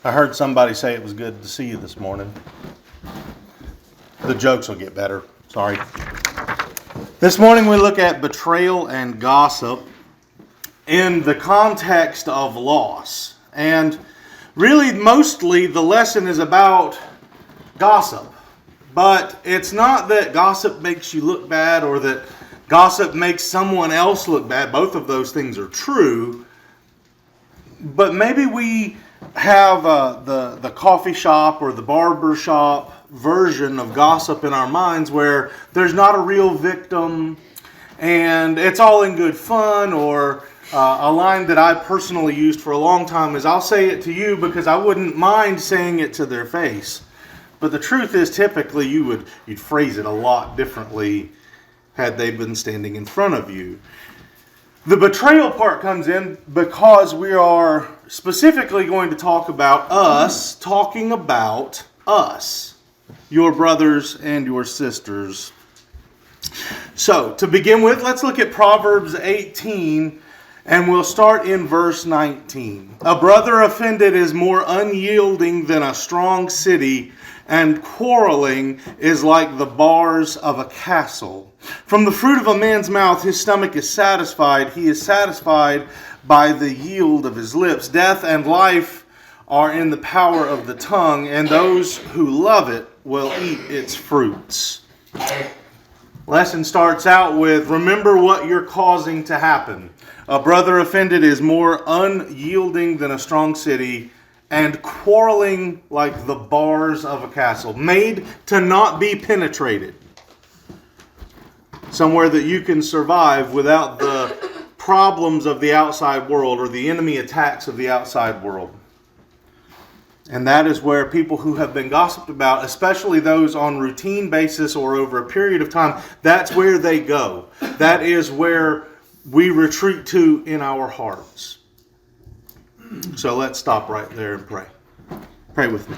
I heard somebody say it was good to see you this morning. The jokes will get better. Sorry. This morning we look at betrayal and gossip in the context of loss. And really, mostly, the lesson is about gossip. But it's not that gossip makes you look bad or that gossip makes someone else look bad. Both of those things are true. But maybe we have the coffee shop or the barber shop version of gossip in our minds where there's not a real victim and it's all in good fun. Or a line that I personally used for a long time is, I'll say it to you because I wouldn't mind saying it to their face. But the truth is, typically you'd phrase it a lot differently had they been standing in front of you. The betrayal part comes in because we are specifically going to talk about us, talking about us, your brothers and your sisters. So, to begin with, let's look at Proverbs 18, and we'll start in verse 19. A brother offended is more unyielding than a strong city, and quarreling is like the bars of a castle. From the fruit of a man's mouth his stomach is satisfied. He is satisfied by the yield of his lips. Death and life are in the power of the tongue, and those who love it will eat its fruits. Lesson starts out with, remember what you're causing to happen. A brother offended is more unyielding than a strong city, and quarreling like the bars of a castle, made to not be penetrated. Somewhere that you can survive without the problems of the outside world or the enemy attacks of the outside world. And that is where people who have been gossiped about, especially those on routine basis or over a period of time, that's where they go. That is where we retreat to in our hearts. So let's stop right there and pray. Pray with me.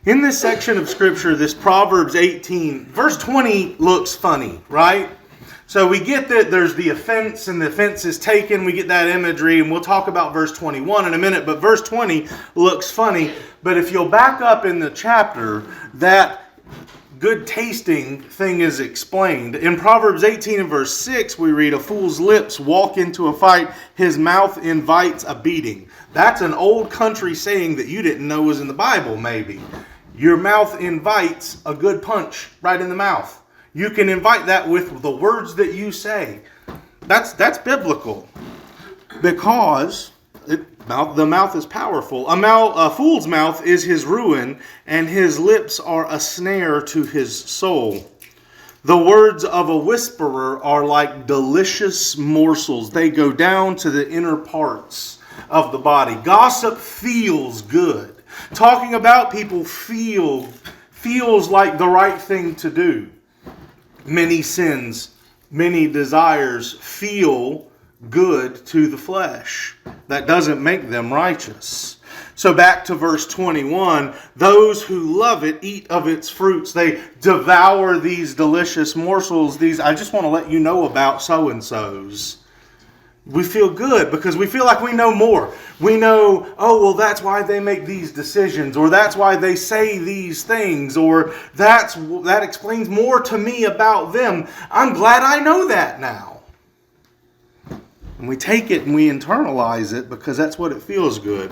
In this section of Scripture, this Proverbs 18, verse 20 looks funny, right? So we get that there's the offense and the offense is taken. We get that imagery, and we'll talk about verse 21 in a minute. But verse 20 looks funny. But if you'll back up in the chapter, that good tasting thing is explained. In Proverbs 18 and verse 6, we read, a fool's lips walk into a fight, his mouth invites a beating. That's an old country saying that you didn't know was in the Bible, maybe. Your mouth invites a good punch right in the mouth. You can invite that with the words that you say. That's biblical. Because the mouth is powerful. A fool's mouth is his ruin, and his lips are a snare to his soul. The words of a whisperer are like delicious morsels. They go down to the inner parts of the body. Gossip feels good. Talking about people feels like the right thing to do. Many sins, many desires feel good to the flesh. That doesn't make them righteous. So back to verse 21, those who love it eat of its fruits. They devour these delicious morsels. I just want to let you know about so-and-sos. We feel good because we feel like we know more. We know, oh, well, that's why they make these decisions, or that's why they say these things, or that explains more to me about them. I'm glad I know that now. And we take it and we internalize it because that's what it feels good.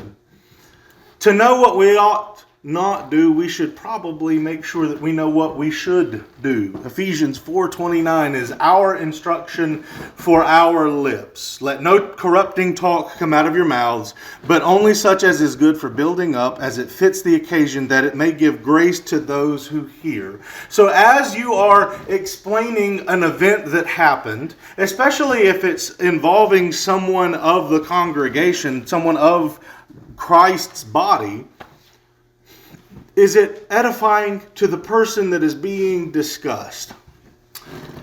To know what we ought not do, we should probably make sure that we know what we should do. Ephesians 4:29 is our instruction for our lips. Let no corrupting talk come out of your mouths, but only such as is good for building up, as it fits the occasion, that it may give grace to those who hear. So as you are explaining an event that happened, especially if it's involving someone of the congregation, someone of Christ's body, is it edifying to the person that is being discussed?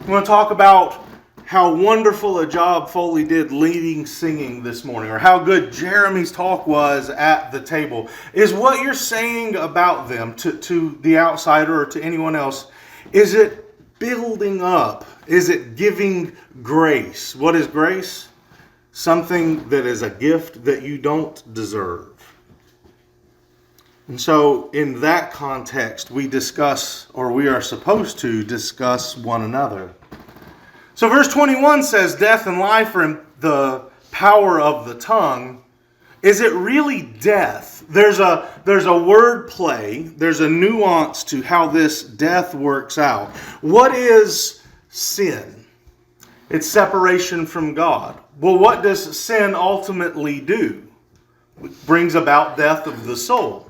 We want to talk about how wonderful a job Foley did leading singing this morning, or how good Jeremy's talk was at the table. Is what you're saying about them to the outsider or to anyone else, is it building up? Is it giving grace? What is grace? something that is a gift that you don't deserve. And so in that context, we discuss, or we are supposed to discuss one another. So verse 21 says, death and life are in the power of the tongue. Is it really death? There's a word play. There's a nuance to how this death works out. What is sin? It's separation from God. Well, what does sin ultimately do? It brings about death of the soul.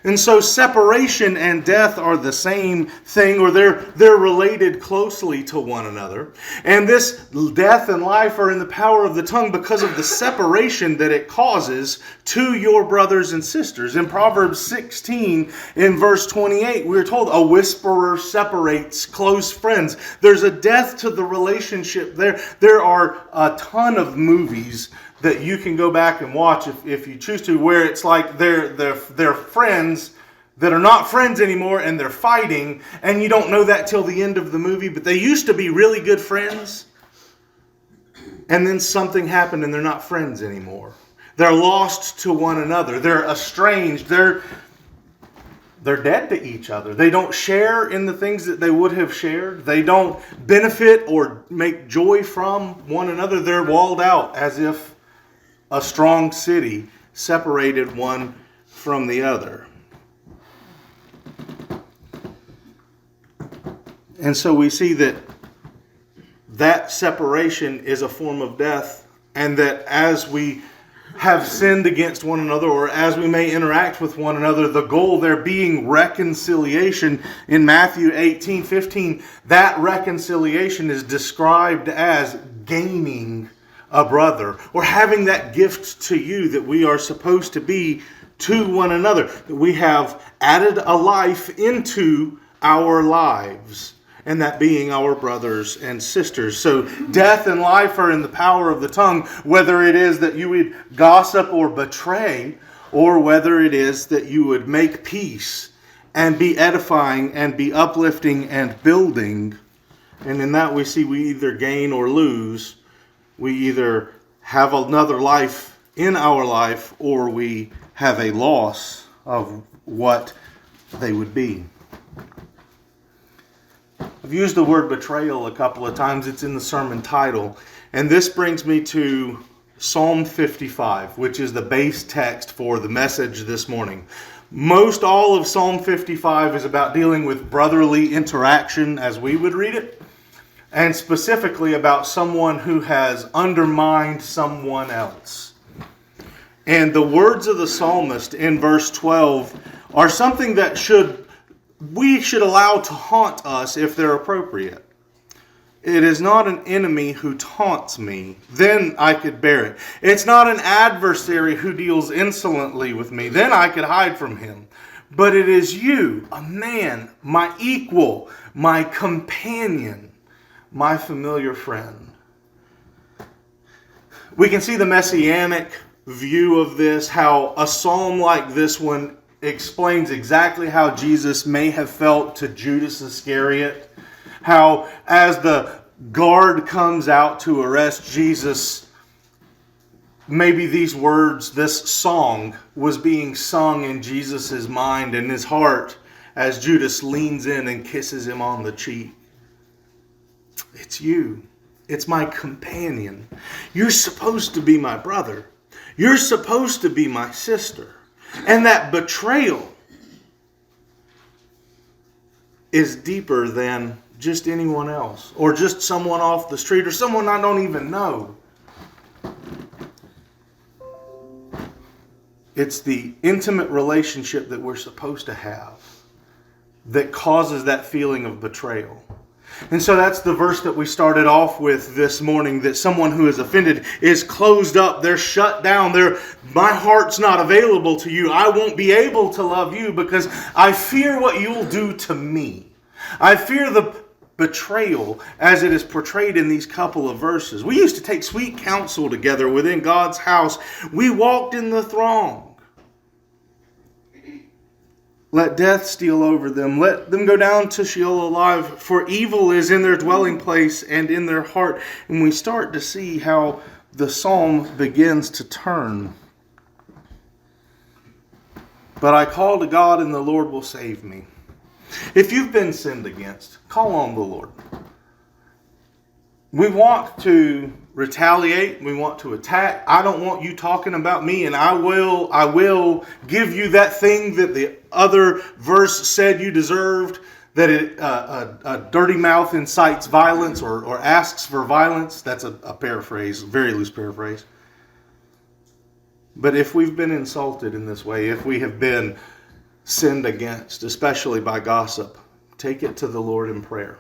And so separation and death are the same thing, or they're related closely to one another. And this death and life are in the power of the tongue because of the separation that it causes to your brothers and sisters. In Proverbs 16, in verse 28, we're told a whisperer separates close friends. There's a death to the relationship there. There are a ton of movies that you can go back and watch if you choose to, where it's like they're friends that are not friends anymore and they're fighting, and you don't know that till the end of the movie, but they used to be really good friends, and then something happened and they're not friends anymore. They're lost to one another. They're estranged. They're dead to each other. They don't share in the things that they would have shared. They don't benefit or make joy from one another. They're walled out as if a strong city separated one from the other. And so we see that separation is a form of death, and that as we have sinned against one another, or as we may interact with one another, the goal there being reconciliation. In Matthew 18:15, that reconciliation is described as gaining a brother, or having that gift to you that we are supposed to be to one another. That we have added a life into our lives, and that being our brothers and sisters. So death and life are in the power of the tongue, whether it is that you would gossip or betray, or whether it is that you would make peace and be edifying and be uplifting and building. And in that we see we either gain or lose. We either have another life in our life, or we have a loss of what they would be. I've used the word betrayal a couple of times. It's in the sermon title. And this brings me to Psalm 55, which is the base text for the message this morning. Most all of Psalm 55 is about dealing with brotherly interaction as we would read it, and specifically about someone who has undermined someone else. And the words of the psalmist in verse 12 are something that we should allow to haunt us if they're appropriate. It is not an enemy who taunts me, then I could bear it. It's not an adversary who deals insolently with me, then I could hide from him. But it is you, a man, my equal, my companion, my familiar friend. We can see the messianic view of this, how a psalm like this one explains exactly how Jesus may have felt to Judas Iscariot. How as the guard comes out to arrest Jesus, maybe these words, this song was being sung in Jesus' mind and his heart as Judas leans in and kisses him on the cheek. It's you. It's my companion. You're supposed to be my brother. You're supposed to be my sister. And that betrayal is deeper than just anyone else, or just someone off the street, or someone I don't even know. It's the intimate relationship that we're supposed to have that causes that feeling of betrayal. And so that's the verse that we started off with this morning, that someone who is offended is closed up. They're shut down. My heart's not available to you. I won't be able to love you because I fear what you'll do to me. I fear the betrayal as it is portrayed in these couple of verses. We used to take sweet counsel together within God's house. We walked in the throng. Let death steal over them. Let them go down to Sheol alive, for evil is in their dwelling place and in their heart. And we start to see how the psalm begins to turn. But I call to God and the Lord will save me. If you've been sinned against, call on the Lord. We want to retaliate. We want to attack. I don't want you talking about me, and I will give you that thing that the other verse said you deserved, that a dirty mouth incites violence or asks for violence. That's a paraphrase, a very loose paraphrase. But if we've been insulted in this way, if we have been sinned against, especially by gossip, take it to the Lord in prayer.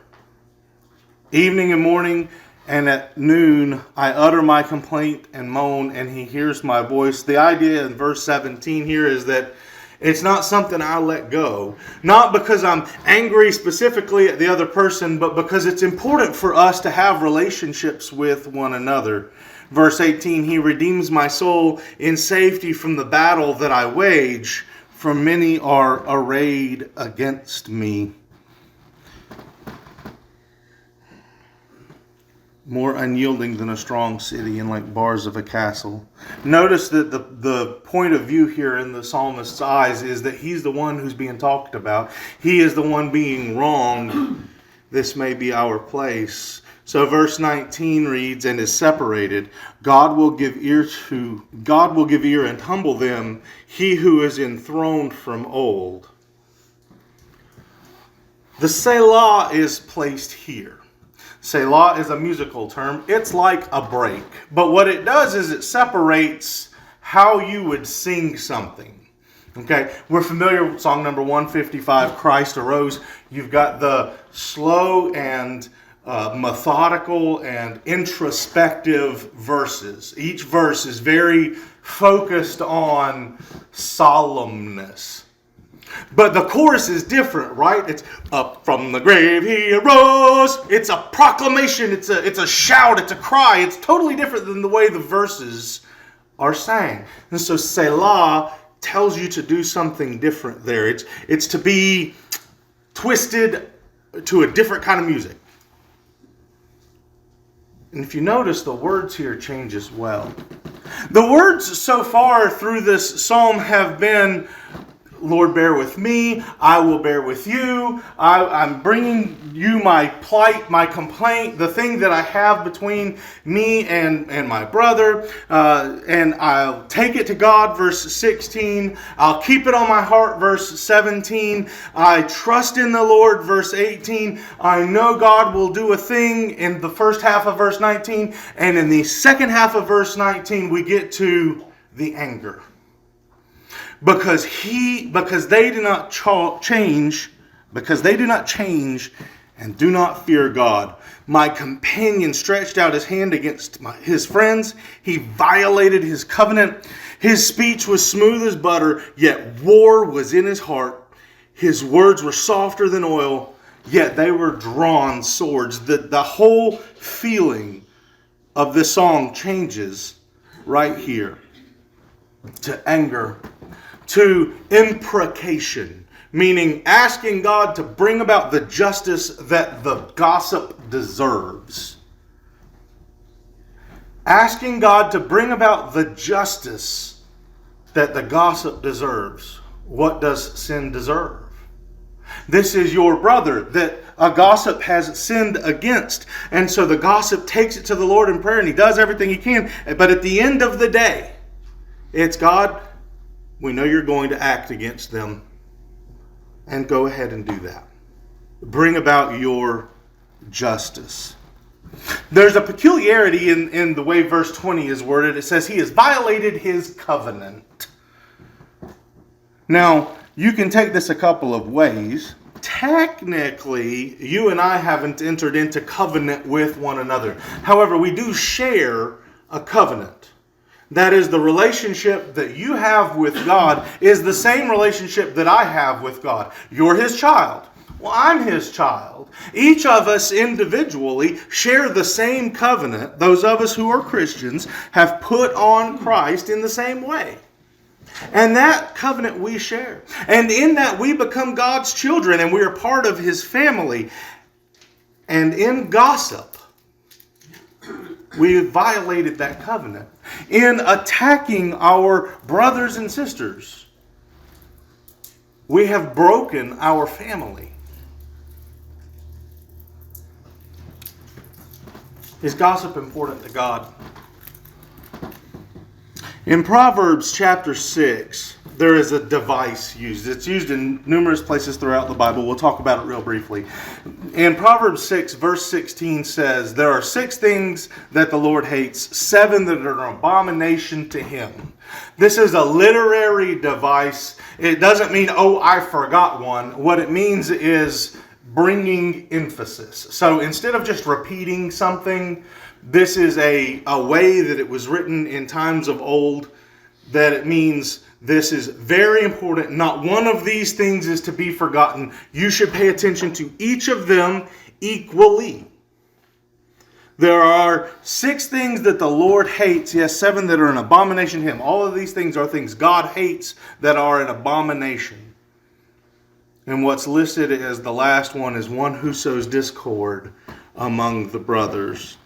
Evening and morning and at noon, I utter my complaint and moan, and he hears my voice. The idea in verse 17 here is that it's not something I let go. Not because I'm angry specifically at the other person, but because it's important for us to have relationships with one another. Verse 18, he redeems my soul in safety from the battle that I wage, for many are arrayed against me. More unyielding than a strong city and like bars of a castle. Notice that the point of view here in the psalmist's eyes is that he's the one who's being talked about. He is the one being wronged. This may be our place. So verse 19 reads, and is separated. God will give ear and humble them, he who is enthroned from old. The Selah is placed here. Selah is a musical term. It's like a break. But what it does is it separates how you would sing something. Okay, we're familiar with song number 155, Christ Arose. You've got the slow and methodical and introspective verses. Each verse is very focused on solemnness. But the chorus is different, right? It's up from the grave he arose. It's a proclamation. It's a shout. It's a cry. It's totally different than the way the verses are sang. And so Selah tells you to do something different there. It's to be twisted to a different kind of music. And if you notice, the words here change as well. The words so far through this psalm have been, Lord, bear with me. I will bear with you. I'm bringing you my plight, my complaint, the thing that I have between me and my brother. And I'll take it to God, verse 16. I'll keep it on my heart, verse 17. I trust in the Lord, verse 18. I know God will do a thing in the first half of verse 19. And in the second half of verse 19, we get to the anger. Because they do not change and do not fear God. My companion stretched out his hand against his friends. He violated his covenant. His speech was smooth as butter, yet war was in his heart. His words were softer than oil, yet they were drawn swords. The whole feeling of this song changes right here to anger, to imprecation, meaning asking God to bring about the justice that the gossip deserves. Asking God to bring about the justice that the gossip deserves. What does sin deserve? This is your brother that a gossip has sinned against. And so the gossip takes it to the Lord in prayer and he does everything he can. But at the end of the day, it's God, we know you're going to act against them, and go ahead and do that. Bring about your justice. There's a peculiarity in the way verse 20 is worded. It says he has violated his covenant. Now, you can take this a couple of ways. Technically, you and I haven't entered into covenant with one another. However, we do share a covenant. That is, the relationship that you have with God is the same relationship that I have with God. You're his child. Well, I'm his child. Each of us individually share the same covenant. Those of us who are Christians have put on Christ in the same way. And that covenant we share. And in that we become God's children and we are part of his family. And in gossip, we violated that covenant. In attacking our brothers and sisters, we have broken our family. Is gossip important to God? In Proverbs chapter 6, there is a device used. It's used in numerous places throughout the Bible. We'll talk about it real briefly. In Proverbs 6, verse 16 says, there are 6 things that the Lord hates, 7 that are an abomination to him. This is a literary device. It doesn't mean, oh, I forgot one. What it means is bringing emphasis. So instead of just repeating something, this is a way that it was written in times of old, that it means this is very important. Not one of these things is to be forgotten. You should pay attention to each of them equally. There are 6 things that the Lord hates. Yes, 7 that are an abomination to him. All of these things are things God hates that are an abomination. And what's listed as the last one is one who sows discord among the brothers.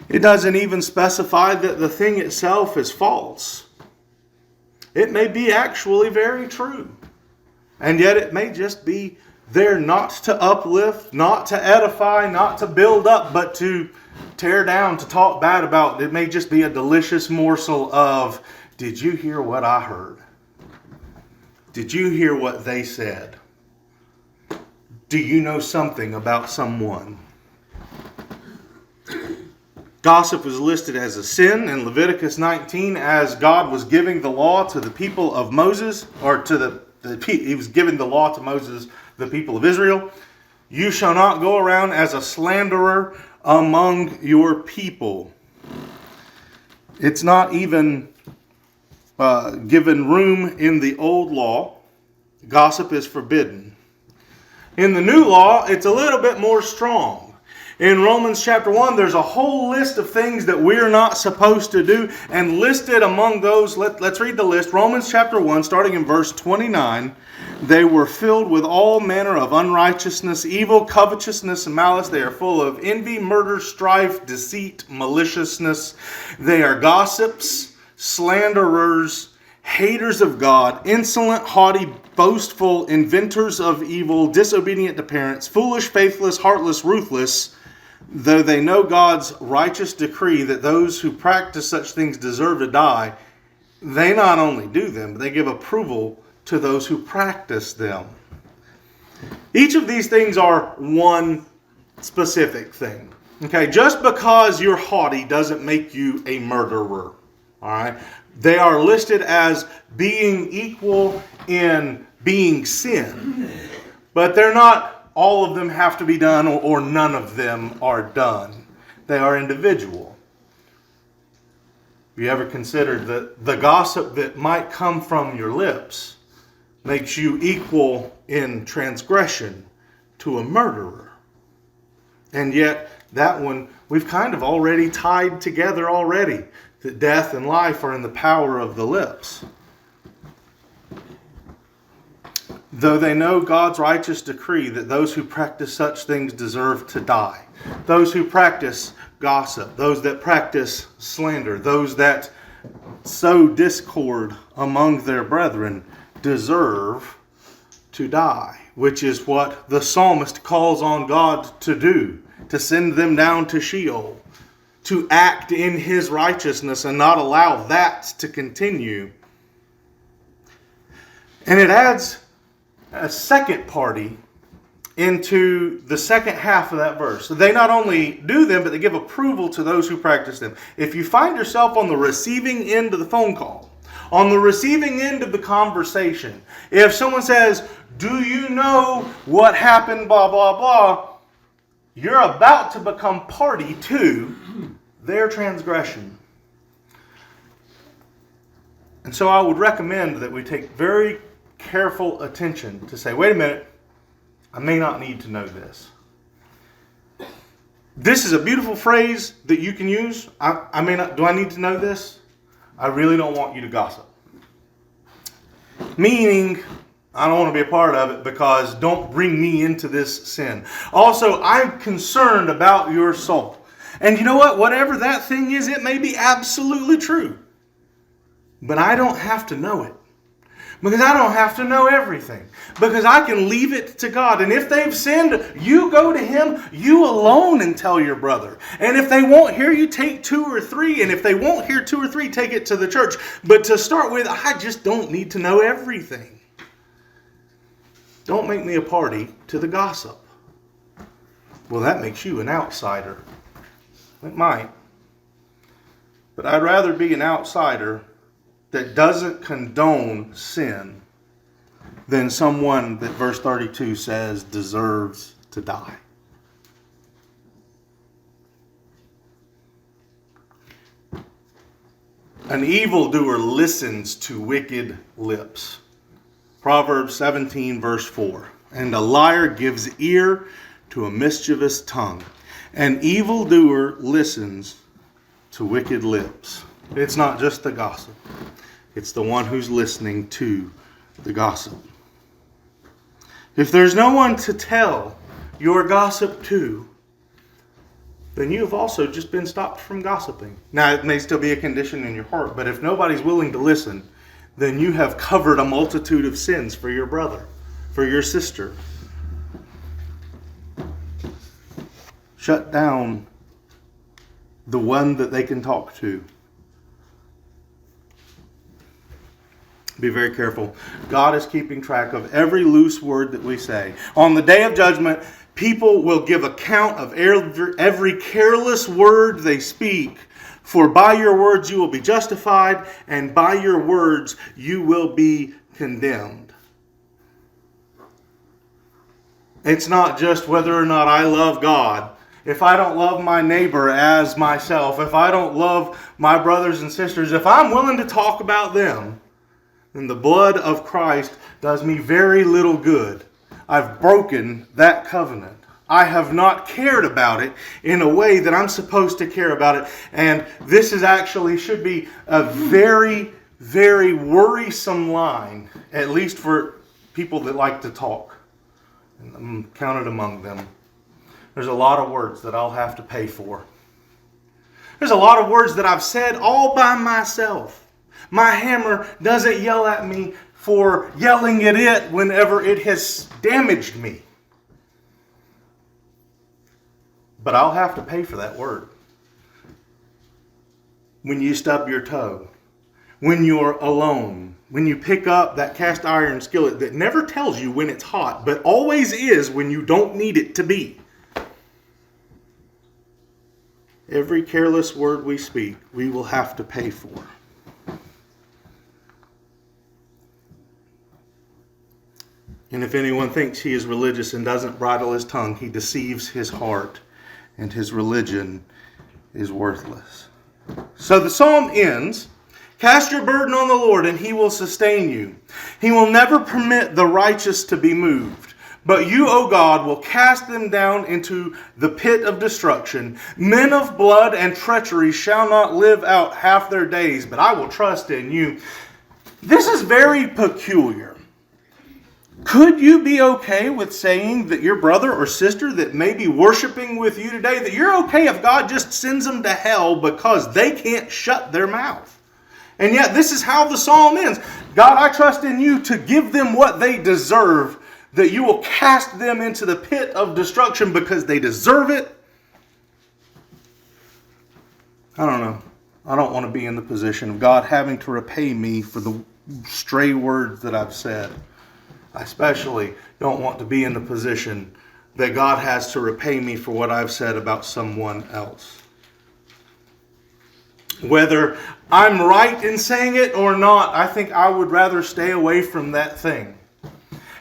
It doesn't even specify that the thing itself is false. It may be actually very true. And yet it may just be there not to uplift, not to edify, not to build up, but to tear down, to talk bad about. It may just be a delicious morsel of, did you hear what I heard? Did you hear what they said? Do you know something about someone? Gossip was listed as a sin in Leviticus 19 as God was giving the law to the people of Moses, or to he was giving the law to Moses, the people of Israel. You shall not go around as a slanderer among your people. It's not even given room in the old law. Gossip is forbidden. In the new law, it's a little bit more strong. In Romans chapter 1, there's a whole list of things that we're not supposed to do. And listed among those, let's read the list. Romans chapter 1, starting in verse 29. They were filled with all manner of unrighteousness, evil, covetousness, and malice. They are full of envy, murder, strife, deceit, maliciousness. They are gossips, slanderers, haters of God, insolent, haughty, boastful, inventors of evil, disobedient to parents, foolish, faithless, heartless, ruthless. Though they know God's righteous decree that those who practice such things deserve to die, they not only do them, but they give approval to those who practice them. Each of these things are one specific thing. Okay, just because you're haughty doesn't make you a murderer. All right, they are listed as being equal in being sin, but they're not. All of them have to be done, or none of them are done. They are individual. Have you ever considered that the gossip that might come from your lips makes you equal in transgression to a murderer? And yet, that one we've kind of already tied together already. That death and life are in the power of the lips. Though they know God's righteous decree that those who practice such things deserve to die. Those who practice gossip, those that practice slander, those that sow discord among their brethren deserve to die. Which is what the psalmist calls on God to do. To send them down to Sheol. To act in his righteousness and not allow that to continue. And it adds a second party into the second half of that verse. So they not only do them, but they give approval to those who practice them. If you find yourself on the receiving end of the phone call, on the receiving end of the conversation, if someone says, do you know what happened, blah, blah, blah, you're about to become party to their transgression. And so I would recommend that we take very careful attention to say, wait a minute, I may not need to know this. This is a beautiful phrase that you can use. I may not, do I need to know this? I really don't want you to gossip. Meaning, I don't want to be a part of it because don't bring me into this sin. Also, I'm concerned about your soul. And you know what? Whatever that thing is, it may be absolutely true. But I don't have to know it. Because I don't have to know everything. Because I can leave it to God. And if they've sinned, you go to Him, you alone, and tell your brother. And if they won't hear you, take 2 or 3. And if they won't hear 2 or 3, take it to the church. But to start with, I just don't need to know everything. Don't make me a party to the gossip. Well, that makes you an outsider. It might. But I'd rather be an outsider that doesn't condone sin than someone that verse 32 says deserves to die. An evildoer listens to wicked lips. Proverbs 17 verse 4. And a liar gives ear to a mischievous tongue. An evildoer listens to wicked lips. It's not just the gossip. It's the one who's listening to the gossip. If there's no one to tell your gossip to, then you have also just been stopped from gossiping. Now, it may still be a condition in your heart, but if nobody's willing to listen, then you have covered a multitude of sins for your brother, for your sister. Shut down the one that they can talk to. Be very careful. God is keeping track of every loose word that we say. On the day of judgment, people will give account of every careless word they speak. For by your words you will be justified, and by your words you will be condemned. It's not just whether or not I love God. If I don't love my neighbor as myself, if I don't love my brothers and sisters, if I'm willing to talk about them, then the blood of Christ does me very little good. I've broken that covenant. I have not cared about it in a way that I'm supposed to care about it. And this is actually should be a very, very worrisome line, at least for people that like to talk. And I'm counted among them. There's a lot of words that I'll have to pay for. There's a lot of words that I've said all by myself. My hammer doesn't yell at me for yelling at it whenever it has damaged me. But I'll have to pay for that word. When you stub your toe, when you're alone, when you pick up that cast iron skillet that never tells you when it's hot, but always is when you don't need it to be. Every careless word we speak, we will have to pay for. And if anyone thinks he is religious and doesn't bridle his tongue, he deceives his heart, and his religion is worthless. So the psalm ends, cast your burden on the Lord, and He will sustain you. He will never permit the righteous to be moved. But you, O God, will cast them down into the pit of destruction. Men of blood and treachery shall not live out half their days, but I will trust in you. This is very peculiar. Could you be okay with saying that your brother or sister that may be worshiping with you today, that you're okay if God just sends them to hell because they can't shut their mouth? And yet this is how the psalm ends. God, I trust in you to give them what they deserve, that you will cast them into the pit of destruction because they deserve it. I don't know. I don't want to be in the position of God having to repay me for the stray words that I've said. I especially don't want to be in the position that God has to repay me for what I've said about someone else. Whether I'm right in saying it or not, I think I would rather stay away from that thing.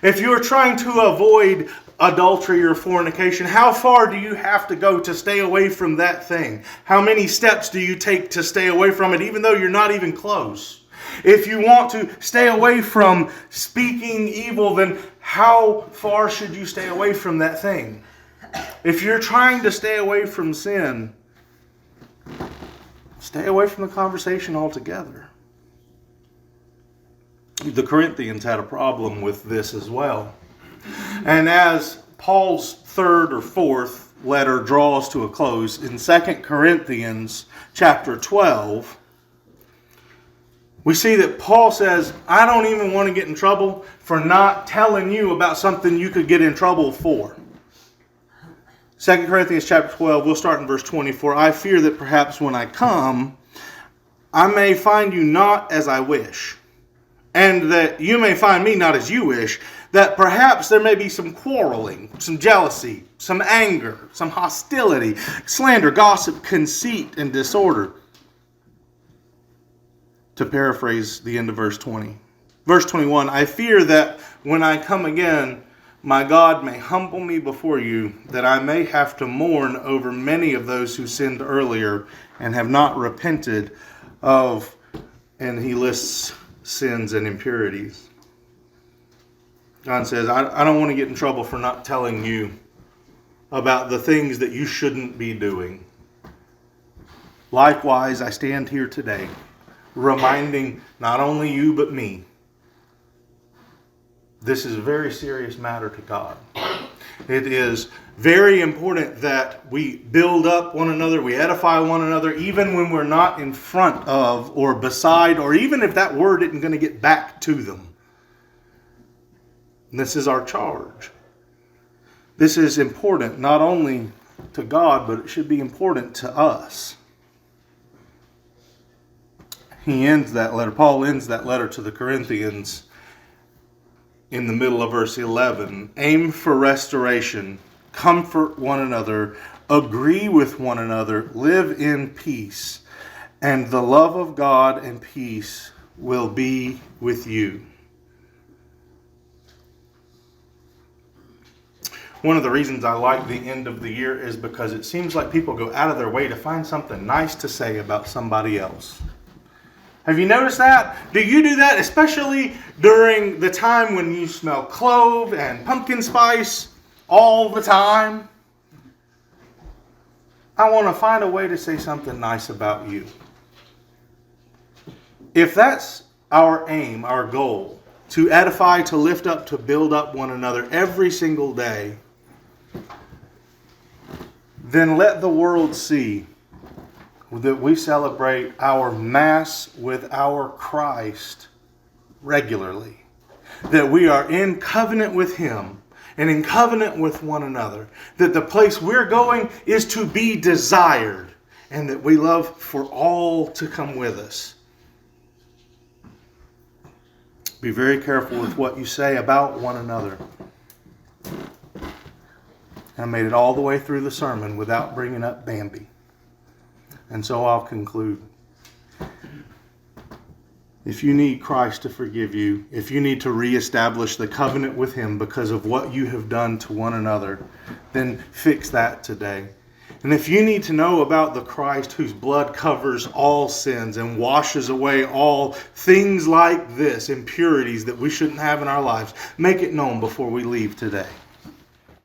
If you're trying to avoid adultery or fornication, how far do you have to go to stay away from that thing? How many steps do you take to stay away from it, even though you're not even close? If you want to stay away from speaking evil, then how far should you stay away from that thing? If you're trying to stay away from sin, stay away from the conversation altogether. The Corinthians had a problem with this as well. And as Paul's third or fourth letter draws to a close, in 2 Corinthians chapter 12, we see that Paul says, I don't even want to get in trouble for not telling you about something you could get in trouble for. 2 Corinthians chapter 12, we'll start in verse 24. I fear that perhaps when I come, I may find you not as I wish, and that you may find me not as you wish, that perhaps there may be some quarreling, some jealousy, some anger, some hostility, slander, gossip, conceit, and disorder. To paraphrase the end of verse 20. Verse 21, I fear that when I come again, my God may humble me before you, that I may have to mourn over many of those who sinned earlier and have not repented of, and he lists sins and impurities. God says, I don't want to get in trouble for not telling you about the things that you shouldn't be doing. Likewise, I stand here today, reminding not only you but me, this is a very serious matter to God. It is very important that we build up one another, we edify one another, even when we're not in front of or beside, or even if that word isn't going to get back to them. And this is our charge. This is important not only to God, but it should be important to us. Paul ends that letter to the Corinthians in the middle of verse 11. Aim for restoration, comfort one another, agree with one another, live in peace, and the love of God and peace will be with you. One of the reasons I like the end of the year is because it seems like people go out of their way to find something nice to say about somebody else. Have you noticed that? Do you do that, especially during the time when you smell clove and pumpkin spice all the time? I want to find a way to say something nice about you. If that's our aim, our goal, to edify, to lift up, to build up one another every single day, then let the world see that we celebrate our Mass with our Christ regularly. That we are in covenant with Him and in covenant with one another. That the place we're going is to be desired, and that we love for all to come with us. Be very careful with what you say about one another. I made it all the way through the sermon without bringing up Bambi. And so I'll conclude. If you need Christ to forgive you, if you need to reestablish the covenant with Him because of what you have done to one another, then fix that today. And if you need to know about the Christ whose blood covers all sins and washes away all things like this, impurities that we shouldn't have in our lives, make it known before we leave today.